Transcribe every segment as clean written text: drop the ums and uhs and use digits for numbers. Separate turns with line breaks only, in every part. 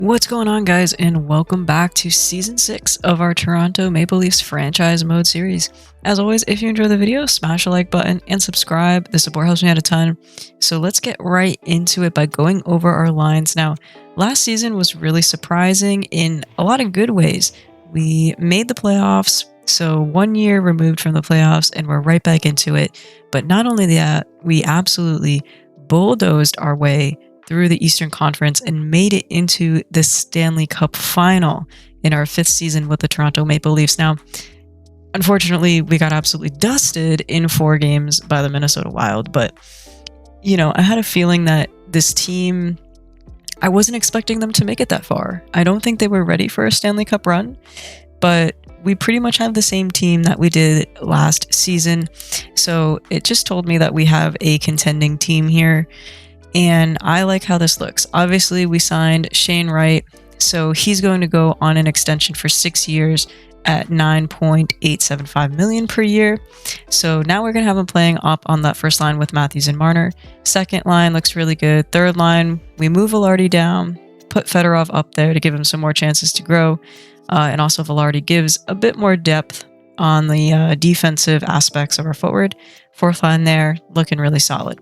What's going on, guys, and welcome back to Season 6 of our Toronto Maple Leafs Franchise Mode series. As always, if you enjoy the video, smash the like button and subscribe. The support helps me out a ton. So let's get right into it by going over our lines. Now, last season was really surprising in a lot of good ways. We made the playoffs, so 1 year removed from the playoffs, and we're right back into it. But not only that, we absolutely bulldozed our way through the Eastern Conference and made it into the Stanley Cup final in our 5th season with the Toronto Maple Leafs. Now, unfortunately, we got absolutely dusted in 4 games by the Minnesota Wild, but, I had a feeling that this team, I wasn't expecting them to make it that far. I don't think they were ready for a Stanley Cup run, but we pretty much have the same team that we did last season, so it just told me that we have a contending team here. And I like how this looks. Obviously, we signed Shane Wright, so he's going to go on an extension for 6 years at $9.875 million per year. So now we're going to have him playing up on that first line with Matthews and Marner. Second line looks really good. Third line, we move Velarde down, put Fedorov up there to give him some more chances to grow. And also Velarde gives a bit more depth on the defensive aspects of our forward. Fourth line there, looking really solid.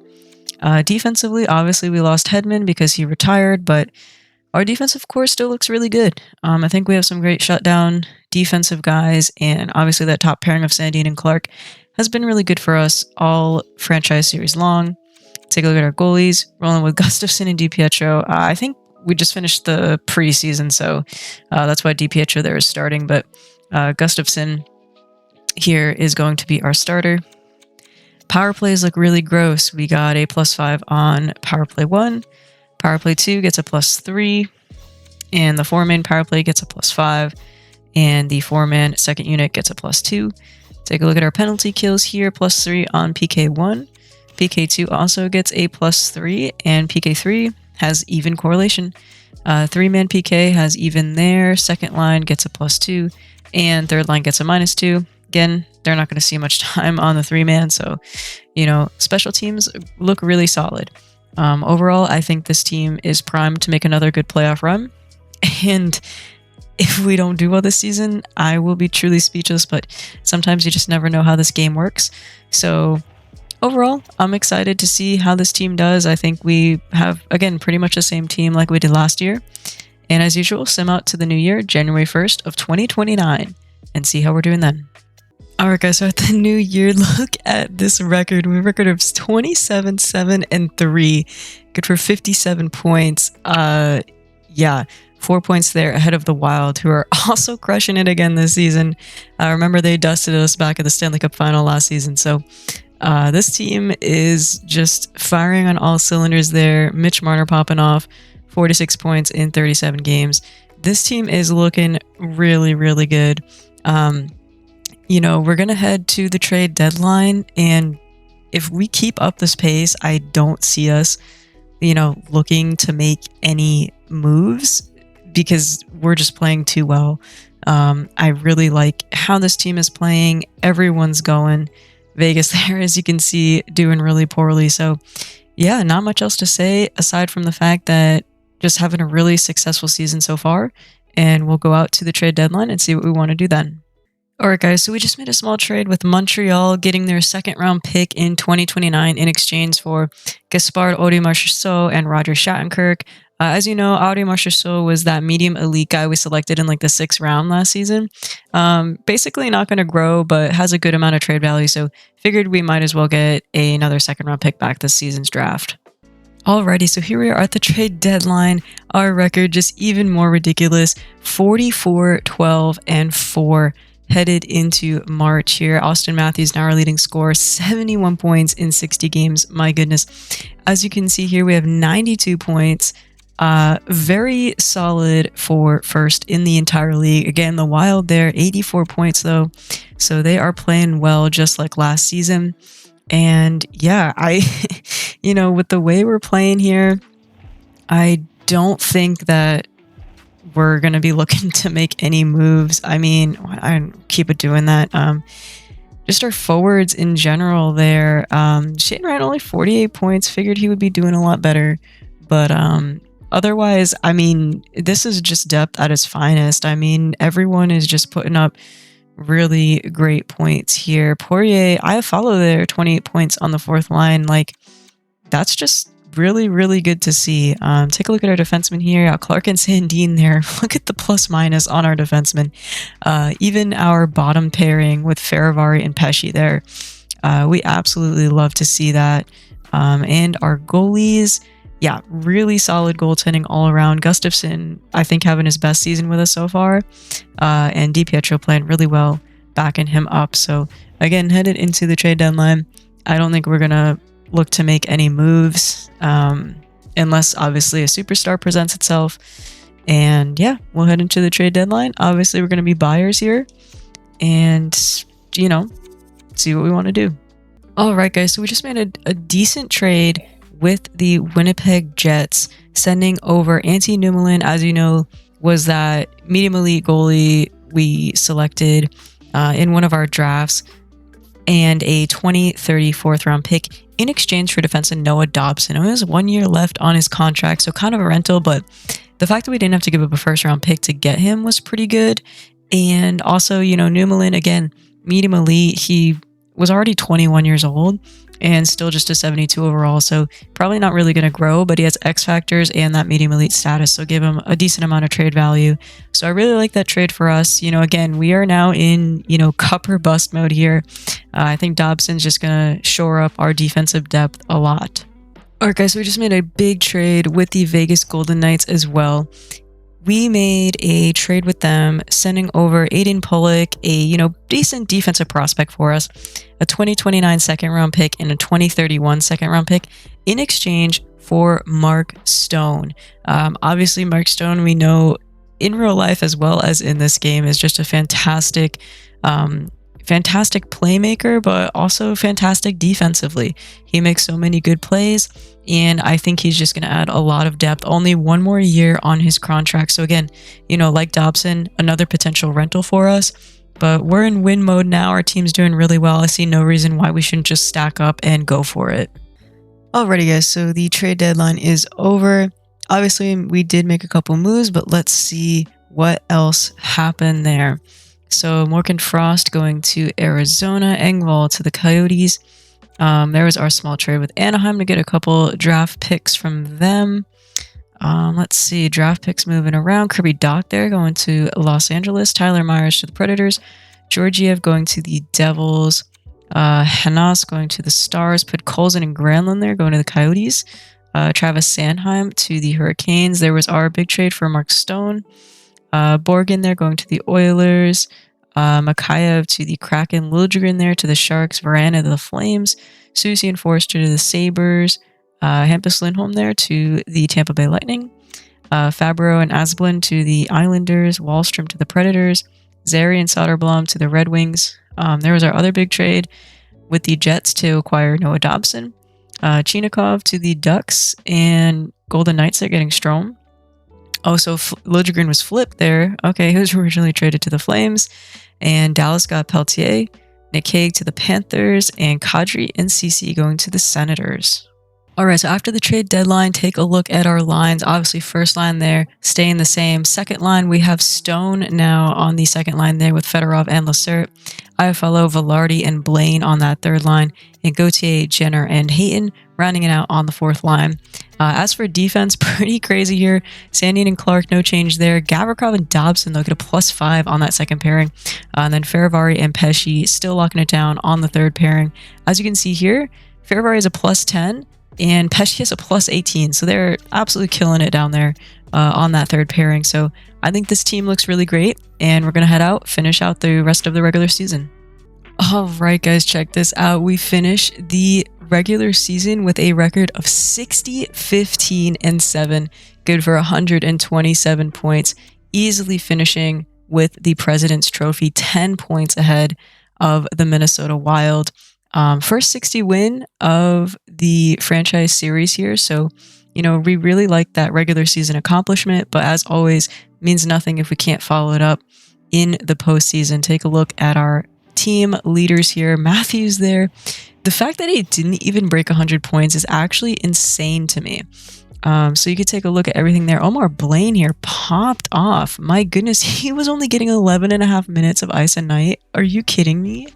Defensively, obviously, we lost Hedman because he retired, but our defensive core still looks really good. I think we have some great shutdown defensive guys, and obviously that top pairing of Sandin and Clark has been really good for us all franchise series long. Take a look at our goalies, rolling with Gustafsson and DiPietro. I think we just finished the preseason, so that's why DiPietro there is starting, but Gustafsson here is going to be our starter. Power plays look really gross. We got a +5 on power play 1. Power play 2 gets a +3. And the 4-man power play gets a +5. And the 4-man second unit gets a +2. Take a look at our penalty kills here. +3 on PK1. PK2 also gets a +3. And PK3 has even correlation. 3-man PK has even there. Second line gets a +2. And third line gets a -2. Again, they're not going to see much time on the 3-man, so, special teams look really solid. Overall, I think this team is primed to make another good playoff run, and if we don't do well this season, I will be truly speechless, but sometimes you just never know how this game works. So, overall, I'm excited to see how this team does. I think we have, again, pretty much the same team like we did last year, and as usual, sim out to the new year, January 1st of 2029, and see how we're doing then. Alright, guys, so at the new year, look at this record. We have a record of 27-7-3, good for 57 points. 4 points there ahead of the Wild, who are also crushing it again this season. Remember, they dusted us back at the Stanley Cup final last season, so this team is just firing on all cylinders there. Mitch Marner popping off, 46 points in 37 games. This team is looking really, really good. We're going to head to the trade deadline, and if we keep up this pace, I don't see us, looking to make any moves because we're just playing too well. I really like how this team is playing. Everyone's going. Vegas there, as you can see, doing really poorly. So, yeah, not much else to say aside from the fact that just having a really successful season so far, and we'll go out to the trade deadline and see what we want to do then. Alright, guys, so we just made a small trade with Montreal, getting their second-round pick in 2029 in exchange for Gaspard Audemars-Marchessault and Roger Shattenkirk. As you know, Audemars-Marchessault was that medium elite guy we selected in the 6th round last season. Basically not going to grow, but has a good amount of trade value, so figured we might as well get another second-round pick back this season's draft. Alrighty, so here we are at the trade deadline. Our record just even more ridiculous, 44-12-4. Headed into March here. Austin Matthews, now our leading scorer, 71 points in 60 games. My goodness. As you can see here, we have 92 points. Very solid for first in the entire league. Again, the Wild there, 84 points though. So they are playing well just like last season. And yeah, with the way we're playing here, I don't think that we're going to be looking to make any moves. I mean, I keep it doing that. Just our forwards in general there. Shane Wright only 48 points. Figured he would be doing a lot better. But otherwise, I mean, this is just depth at its finest. I mean, everyone is just putting up really great points here. Poirier, I follow there, 28 points on the fourth line. Like, that's just really, really good to see. Take a look at our defenseman here. Clark and Sandin there. Look at the plus minus on our defenseman. Even our bottom pairing with Faravari and Pesci there. We absolutely love to see that. And our goalies, yeah, really solid goaltending all around. Gustafsson, I think, having his best season with us so far. And DiPietro playing really well, backing him up. So, again, headed into the trade deadline, I don't think we're going to look to make any moves unless, obviously, a superstar presents itself. And, yeah, we'll head into the trade deadline. Obviously, we're going to be buyers here and, you know, see what we want to do. All right, guys, so we just made a decent trade with the Winnipeg Jets, sending over Antti Nummela, as you know, was that medium elite goalie we selected in one of our drafts, and a 2030 fourth round pick in exchange for defenseman Noah Dobson. It was 1 year left on his contract, so kind of a rental, but the fact that we didn't have to give up a first round pick to get him was pretty good. And also, you know, Nummela, again, medium elite, he was already 21 years old and still just a 72 overall, so probably not really going to grow, but he has X factors and that medium elite status, so give him a decent amount of trade value. So I really like that trade for us. You know, again, we are now in, you know, cup or bust mode here. I think Dobson's just going to shore up our defensive depth a lot. All right, guys, so we just made a big trade with the Vegas Golden Knights as well. We made a trade with them, sending over Aiden Pollock, a, you know, decent defensive prospect for us, a 2029 second round pick and a 2031 second round pick in exchange for Mark Stone. Obviously, Mark Stone, we know in real life as well as in this game, is just a fantastic playmaker, but also fantastic defensively. He makes so many good plays, and I think he's just going to add a lot of depth. Only 1 more year on his contract. So again, you know, like Dobson, another potential rental for us, but we're in win mode now. Our team's doing really well. I see no reason why we shouldn't just stack up and go for it. Alrighty, guys, so the trade deadline is over. Obviously, we did make a couple moves, but let's see what else happened there. So Morgan Frost going to Arizona, Engvall to the Coyotes. There was our small trade with Anaheim to get a couple draft picks from them. Let's see, draft picks moving around. Kirby Dach there going to Los Angeles. Tyler Myers to the Predators. Georgiev going to the Devils. Hanas going to the Stars. Put Colson and Granlund there going to the Coyotes. Travis Sanheim to the Hurricanes. There was our big trade for Mark Stone. Borgen there going to the Oilers. Makayev to the Kraken. Liljegren there to the Sharks. Varana to the Flames. Susie and Forster to the Sabres. Hampus Lindholm there to the Tampa Bay Lightning. Fabro and Asplund to the Islanders. Wallstrom to the Predators. Zary and Soderblom to the Red Wings. There was our other big trade with the Jets to acquire Noah Dobson. Chinikov to the Ducks, and Golden Knights are getting Strome. Oh, so Liljegren was flipped there. Okay, he was originally traded to the Flames. And Dallas got Peltier, Nick Hague to the Panthers, and Kadri and CC going to the Senators. All right, so after the trade deadline, take a look at our lines. Obviously, first line there, staying the same. Second line, we have Stone now on the second line there with Fedorov and Lacerte. Iafallo, Velarde, and Blaine on that third line. And Gauthier, Jenner, and Hayton rounding it out on the fourth line. As for defense, pretty crazy here. Sandin and Clark, no change there. Gavrikov and Dobson, they'll get a +5 on that second pairing. And then Faravari and Pesci still locking it down on the third pairing. As you can see here, Faravari is a +10. And Pesci is a +18, so they're absolutely killing it down there on that third pairing. So I think this team looks really great, and we're going to head out, finish out the rest of the regular season. All right, guys, check this out. We finish the regular season with a record of 60, 15, and 7, good for 127 points, easily finishing with the President's Trophy, 10 points ahead of the Minnesota Wild. First 60 win of the franchise series here. So, you know, we really like that regular season accomplishment, but as always, means nothing if we can't follow it up in the postseason. Take a look at our team leaders here. Matthews there. The fact that he didn't even break 100 points is actually insane to me. So you could take a look at everything there. Omar Blaine here popped off. My goodness, he was only getting 11.5 minutes of ice a night. Are you kidding me?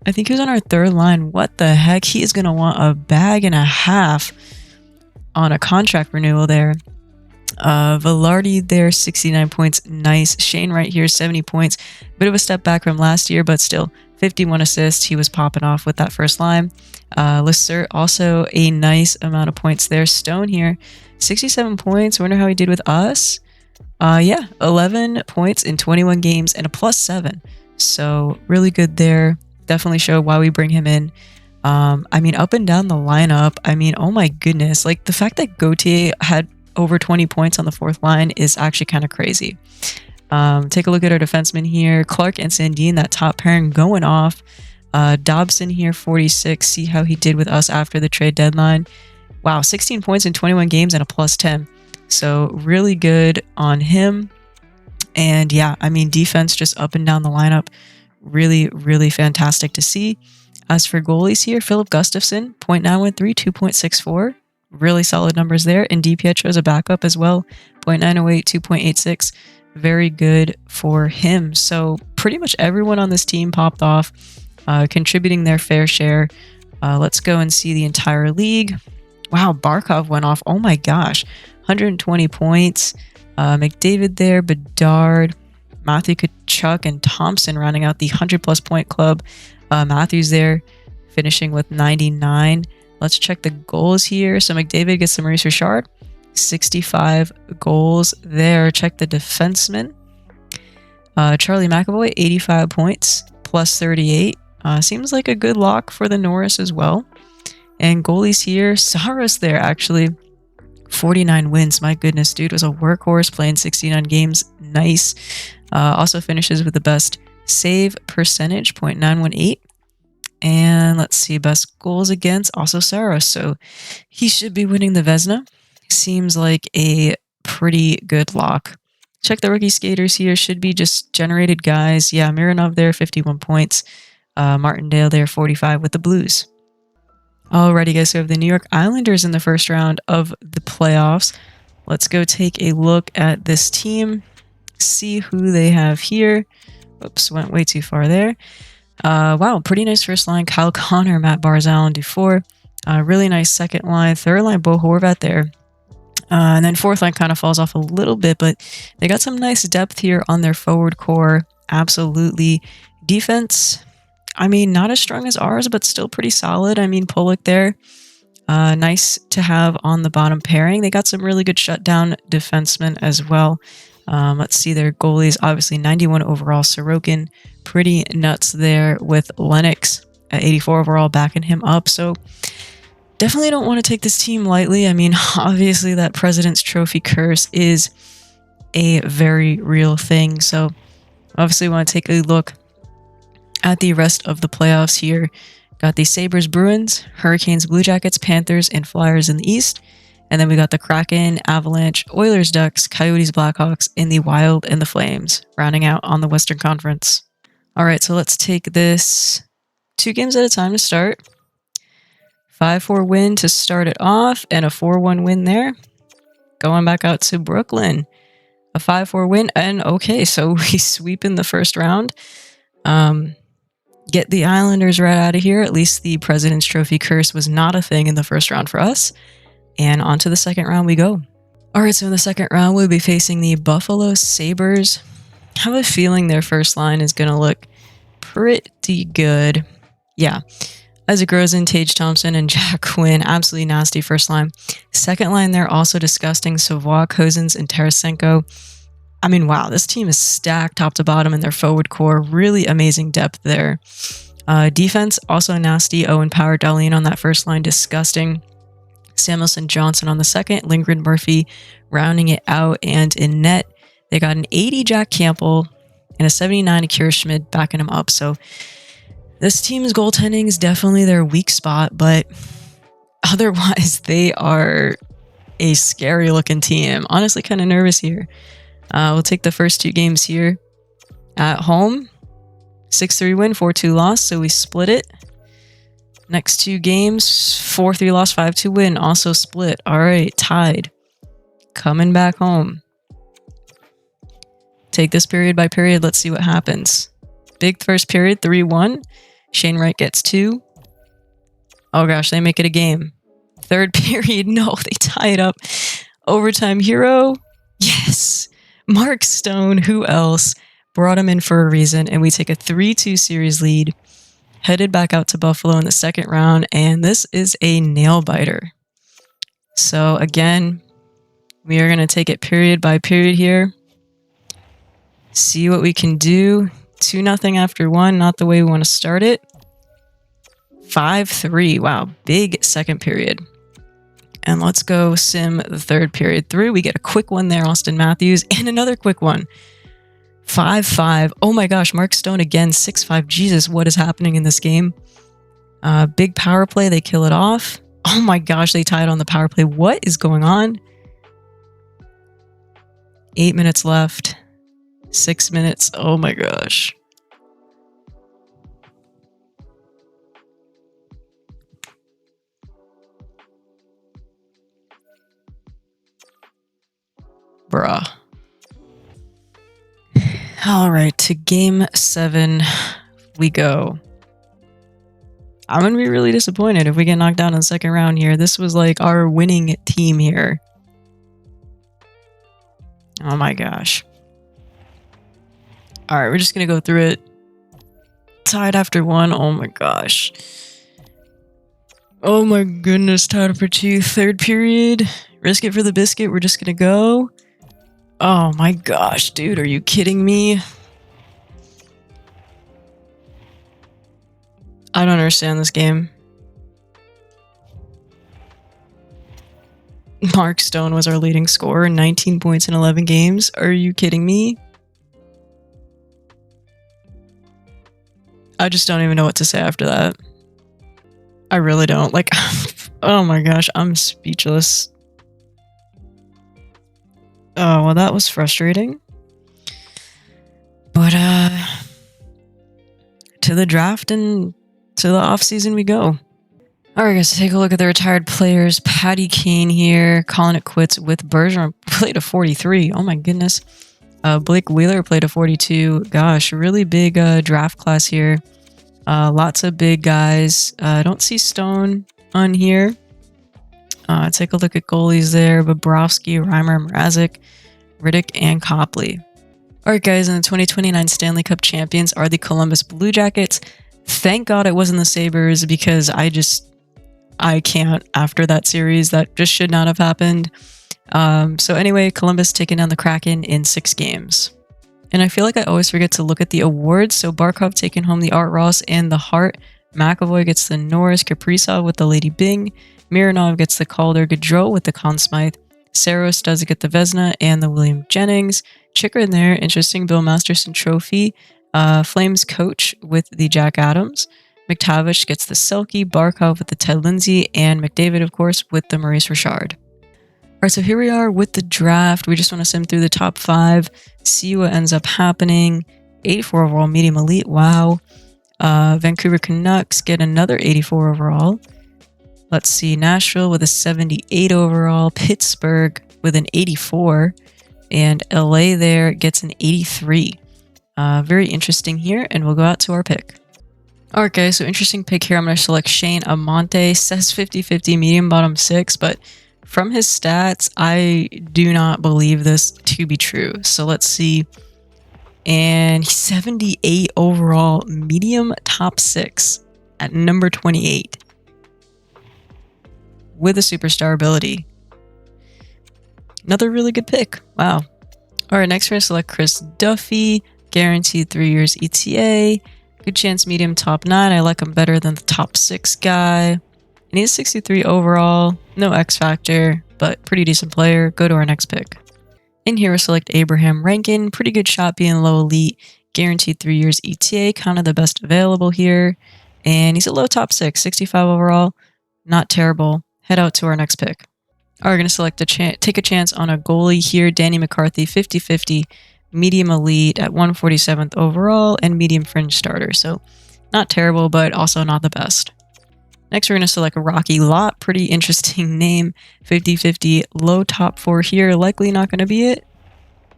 I think he was on our third line. What the heck? He is going to want a bag and a half on a contract renewal there. Velarde there, 69 points. Nice. Shane right here, 70 points. Bit of a step back from last year, but still 51 assists. He was popping off with that first line. Lissert, also a nice amount of points there. Stone here, 67 points. Wonder how he did with us. Yeah, 11 points in 21 games and a +7. So really good there. Definitely show why we bring him in. I mean, up and down the lineup, I mean, oh my goodness. Like, the fact that Gauthier had over 20 points on the fourth line is actually kind of crazy. Take a look at our defensemen here. Clark and Sandin, that top pairing going off. Dobson here, 46. See how he did with us after the trade deadline. Wow, 16 points in 21 games and a +10. So really good on him. And yeah, I mean, defense just up and down the lineup. Really, really fantastic to see. As for goalies here, Philip Gustafson, 0.913, 2.64. Really solid numbers there. And DiPietro's a backup as well, 0.908, 2.86. Very good for him. So pretty much everyone on this team popped off, contributing their fair share. Let's go and see the entire league. Wow, Barkov went off. Oh my gosh, 120 points. McDavid there, Bedard, Matthew Tkachuk, and Thompson rounding out the 100+ point club. Matthews there, finishing with 99. Let's check the goals here. So McDavid gets some Maurice Richard, 65 goals there. Check the defenseman. Charlie McAvoy, 85 points, +38. Seems like a good lock for the Norris as well. And goalies here, Saros there actually, 49 wins. My goodness, dude was a workhorse, playing 69 games. Nice. Also finishes with the best save percentage, 0.918. And let's see, best goals against, also Saros. So he should be winning the Vezina. Seems like a pretty good lock. Check the rookie skaters here. Should be just generated guys. Yeah, Mironov there, 51 points. Martindale there, 45 with the Blues. Alrighty, guys, so we have the New York Islanders in the first round of the playoffs. Let's go take a look at this team, see who they have here. Oops, went way too far there. Wow, pretty nice first line. Kyle Connor, Matt Barzal, and Dufour. Really nice second line. Third line, Bo Horvat there. And then fourth line kind of falls off a little bit, but they got some nice depth here on their forward core. Absolutely. Defense, I mean, not as strong as ours, but still pretty solid. I mean, Pollock there. Nice to have on the bottom pairing. They got some really good shutdown defensemen as well. Let's see their goalies. Obviously, 91 overall. Sorokin, pretty nuts there with Lennox at 84 overall, backing him up. So definitely don't want to take this team lightly. I mean, obviously that President's Trophy curse is a very real thing. So obviously want to take a look at the rest of the playoffs here. Got the Sabres, Bruins, Hurricanes, Blue Jackets, Panthers, and Flyers in the East. And then we got the Kraken, Avalanche, Oilers, Ducks, Coyotes, Blackhawks, and the Wild and the Flames, rounding out on the Western Conference. All right, so let's take this 2 games at a time to start. 5-4 win to start it off, and a 4-1 win there. Going back out to Brooklyn. A 5-4 win, and okay, so we sweep in the first round. Get the Islanders right out of here. At least the President's Trophy curse was not a thing in the first round for us. And on to the second round we go. All right, so in the second round, we'll be facing the Buffalo Sabres. I have a feeling their first line is going to look pretty good. Yeah. Isaac Rosen, Tage Thompson, and Jack Quinn. Absolutely nasty first line. Second line, they're also disgusting. Savoie, Cousins, and Tarasenko. I mean, wow, this team is stacked top to bottom in their forward core. Really amazing depth there. Defense, also nasty. Owen Power, Darlene on that first line. Disgusting. Samuelson, Johnson on the second. Lindgren, Murphy rounding it out. And in net, they got an 80 Jack Campbell and a 79 Akira Schmid backing him up. So this team's goaltending is definitely their weak spot, but otherwise they are a scary looking team. Honestly, kind of nervous here. We'll take the first 2 games here at home. 6-3 win, 4-2 loss, so we split it. Next 2 games, 4-3 loss, 5-2 win. Also split. All right, tied. Coming back home. Take this period by period. Let's see what happens. Big first period, 3-1. Shane Wright gets 2. Oh gosh, they make it a game. Third period, no, they tie it up. Overtime hero. Yes. Mark Stone, who else? Brought him in for a reason, and we take a 3-2 series lead. Headed back out to Buffalo in the second round, and this is a nail biter. So again, we are going to take it period by period here. See what we can do. 2-0 after 1, not the way we want to start it. 5-3, wow, big second period. And let's go sim the third period through. We get a quick one there, Austin Matthews, and another quick one. 5-5. Oh my gosh, Mark Stone again, 6-5. Jesus, what is happening in this game? Big power play, they kill it off. Oh my gosh, they tie it on the power play. What is going on? 8 minutes left. 6 minutes. Oh my gosh. Bruh. All right, to game 7 we go. I'm going to be really disappointed if we get knocked out in the second round here. This was like our winning team here. Oh my gosh. All right, we're just going to go through it. Tied after 1. Oh my gosh. Oh my goodness, tied for 2. Third period. Risk it for the biscuit. We're just going to go. Oh my gosh, dude, are you kidding me? I don't understand this game. Mark Stone was our leading scorer, 19 points in 11 games. Are you kidding me? I just don't even know what to say after that. I really don't. Like, oh my gosh, I'm speechless. Oh, well, that was frustrating. But, to the draft and to the offseason we go. All right, guys, take a look at the retired players. Patty Kane here, calling it quits with Bergeron. Played a 43. Oh, my goodness. Blake Wheeler played a 42. Gosh, really big draft class here. Lots of big guys. I don't see Stone on here. Take a look at goalies there. Bobrovsky, Reimer, Mrazek, Riddick, and Copley. Alright guys, and the 2029 Stanley Cup champions are the Columbus Blue Jackets. Thank God it wasn't the Sabres, because I can't after that series. That just should not have happened. So anyway, Columbus taking down the Kraken in 6 games. And I feel like I always forget to look at the awards. So Barkov taking home the Art Ross and the Hart. McAvoy gets the Norris. Kaprizov with the Lady Byng. Mironov gets the Calder. Gaudreau with the Conn Smythe. Saros does get the Vezina and the William Jennings. Chicker in there. Interesting Bill Masterson Trophy. Flames coach with the Jack Adams. McTavish gets the Selke. Barkov with the Ted Lindsay. And McDavid, of course, with the Maurice Richard. Alright, so here we are with the draft. We just want to sim through the top 5. See what ends up happening. 84 overall, medium elite. Wow. Vancouver Canucks get another 84 overall. Let's see, Nashville with a 78 overall, Pittsburgh with an 84, and LA there gets an 83. Very interesting here, and we'll go out to our pick. Alright guys, so interesting pick here. I'm going to select Shane Amonte. Says 50-50, medium bottom 6, but from his stats, I do not believe this to be true. So let's see. And he's 78 overall, medium top 6 at number 28. With a superstar ability. Another really good pick. Wow. All right, next we're going to select Chris Duffy. Guaranteed 3 years ETA. Good chance medium top 9. I like him better than the top 6 guy. And he's 63 overall. No X factor, but pretty decent player. Go to our next pick. In here we'll select Abraham Rankin. Pretty good shot being low elite. Guaranteed 3 years ETA. Kind of the best available here. And he's a low top 6. 65 overall. Not terrible. Head out to our next pick. All right, we're going to select take a chance on a goalie here. Danny McCarthy, 50-50, medium elite at 147th overall, and medium fringe starter. So not terrible, but also not the best. Next, we're going to select Rocky Lot. Pretty interesting name. 50-50, low top 4 here. Likely not going to be it.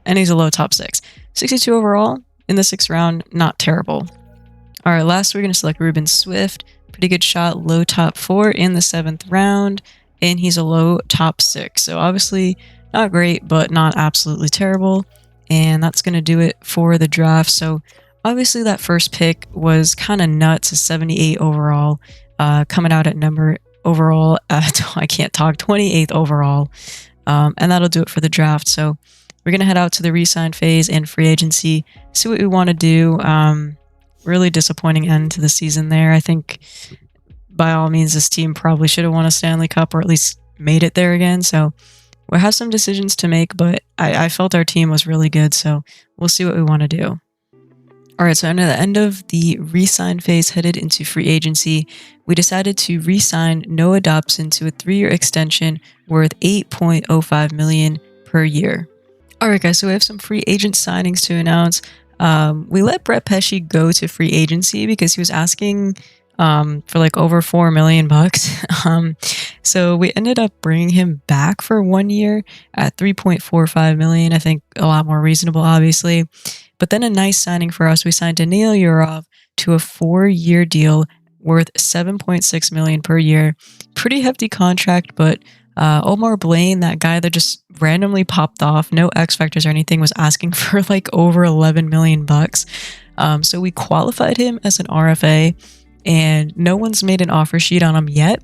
And he's a low top 6. 62 overall in the 6th round. Not terrible. All right, last we're going to select Ruben Swift. Pretty good shot, low top 4 in the 7th round. And he's a low top 6. So obviously not great, but not absolutely terrible. And that's going to do it for the draft. So obviously that first pick was kind of nuts, a 78 overall. Coming out at number overall at, I can't talk, 28th overall. And that'll do it for the draft. So we're going to head out to the re-sign phase and free agency, see what we want to do. Really disappointing end to the season there. I think by all means, this team probably should have won a Stanley Cup or at least made it there again. So we'll have some decisions to make, but I felt our team was really good. So we'll see what we want to do. All right, so at the end of the re-sign phase headed into free agency, we decided to re-sign Noah Dobson to a 3-year extension worth $8.05 million per year. All right, guys, so we have some free agent signings to announce. We let Brett Pesce go to free agency because he was asking for like over $4 million bucks. So we ended up bringing him back for 1 year at $3.45 million. I think a lot more reasonable, obviously. But then a nice signing for us, we signed Daniil Yurov to a 4-year deal worth $7.6 million per year. Pretty hefty contract, but Omar Blaine, that guy that just randomly popped off, no X factors or anything, was asking for like over 11 million bucks. So we qualified him as an RFA, and no one's made an offer sheet on him yet.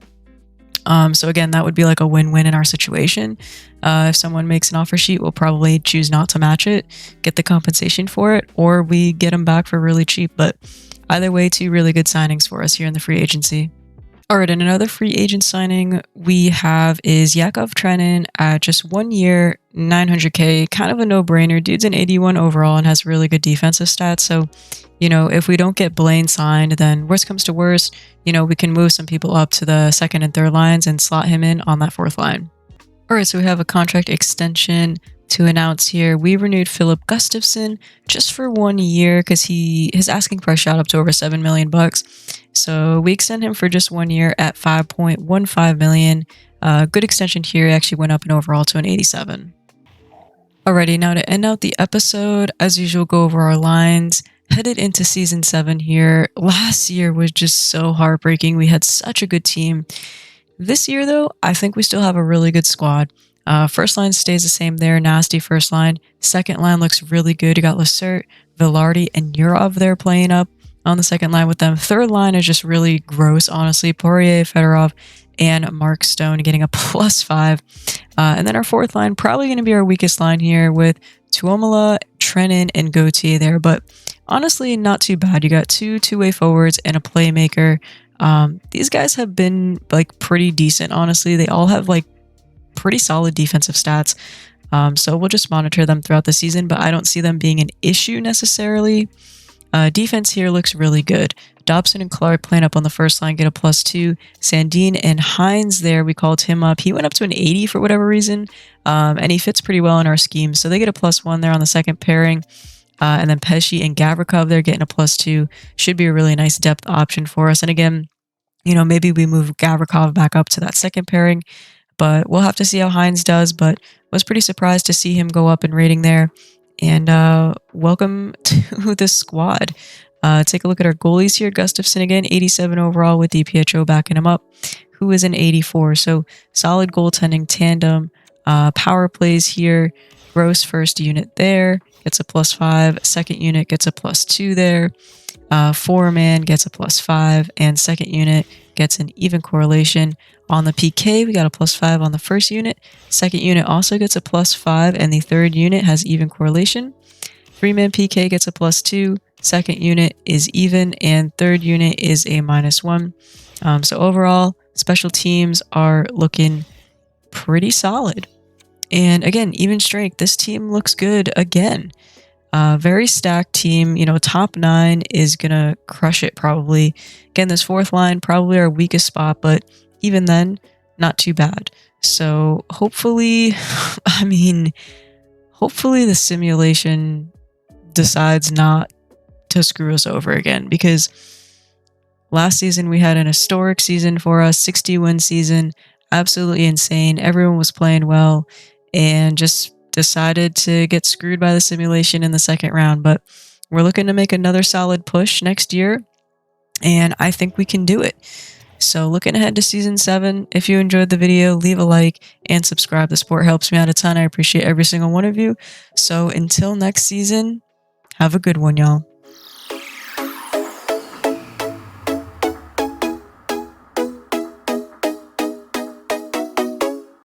So again, that would be like a win-win in our situation. If someone makes an offer sheet, we'll probably choose not to match it, get the compensation for it, or we get them back for really cheap. But either way, 2 really good signings for us here in the free agency. All right, and another free agent signing we have is Yakov Trenin at just 1 year, $900K, kind of a no-brainer. Dude's an 81 overall and has really good defensive stats. So, you know, if we don't get Blaine signed, then worst comes to worst, you know, we can move some people up to the 2nd and 3rd lines and slot him in on that 4th line. All right, so we have a contract extension to announce here. We renewed Philip Gustafsson just for 1 year because his asking price shot up to over $7 million bucks. So we extend him for just 1 year at $5.15 million. Good extension here. He actually went up in overall to an 87. Alrighty, now to end out the episode, as usual, go over our lines. Headed into season 7 here. Last year was just so heartbreaking. We had such a good team. This year, though, I think we still have a really good squad. First line stays the same there. Nasty first line. Second line looks really good. You got Lacerte, Vilardi, and Yurov there playing up on the second line with them. Third line is just really gross, honestly. Poirier, Fedorov, and Mark Stone getting a +5. And then our fourth line, probably going to be our weakest line here with Tuomola, Trenin, and Gauthier there. But honestly, not too bad. You got 2 two-way forwards and a playmaker. These guys have been like pretty decent, honestly. They all have like pretty solid defensive stats. So we'll just monitor them throughout the season, but I don't see them being an issue necessarily. Defense here looks really good. Dobson and Clark playing up on the first line get a +2. Sandin and Hines there, we called him up. He went up to an 80 for whatever reason, and he fits pretty well in our scheme. So they get a +1 there on the second pairing. And then Pesce and Gavrikov there getting a +2. Should be a really nice depth option for us. And again, you know, maybe we move Gavrikov back up to that second pairing, but we'll have to see how Hines does. But was pretty surprised to see him go up in rating there. And welcome to the squad. Take a look at our goalies here. Gustafsson again, 87 overall with DiPietro backing him up, who is an 84. So solid goaltending tandem. Power plays here. Gross first unit there gets a +5. Second unit gets a +2 there. Four-man gets a +5. And second unit gets an even correlation. On the PK, we got a +5 on the first unit. Second unit also gets a +5, and the third unit has even correlation. Three-man PK gets a +2. Second unit is even, and third unit is a -1. So overall, special teams are looking pretty solid. And again, even strength. This team looks good again. Very stacked team. You know, top 9 is going to crush it probably. Again, this fourth line, probably our weakest spot, but even then, not too bad. So hopefully, hopefully the simulation decides not to screw us over again, because Last season, we had an historic season for us, 60-win season, absolutely insane. Everyone was playing well and just decided to get screwed by the simulation in the second round. But we're looking to make another solid push next year, and I think we can do it. So looking ahead to season 7, if you enjoyed the video, leave a like and subscribe. The support helps me out a ton. I appreciate every single one of you. So until next season, have a good one, y'all.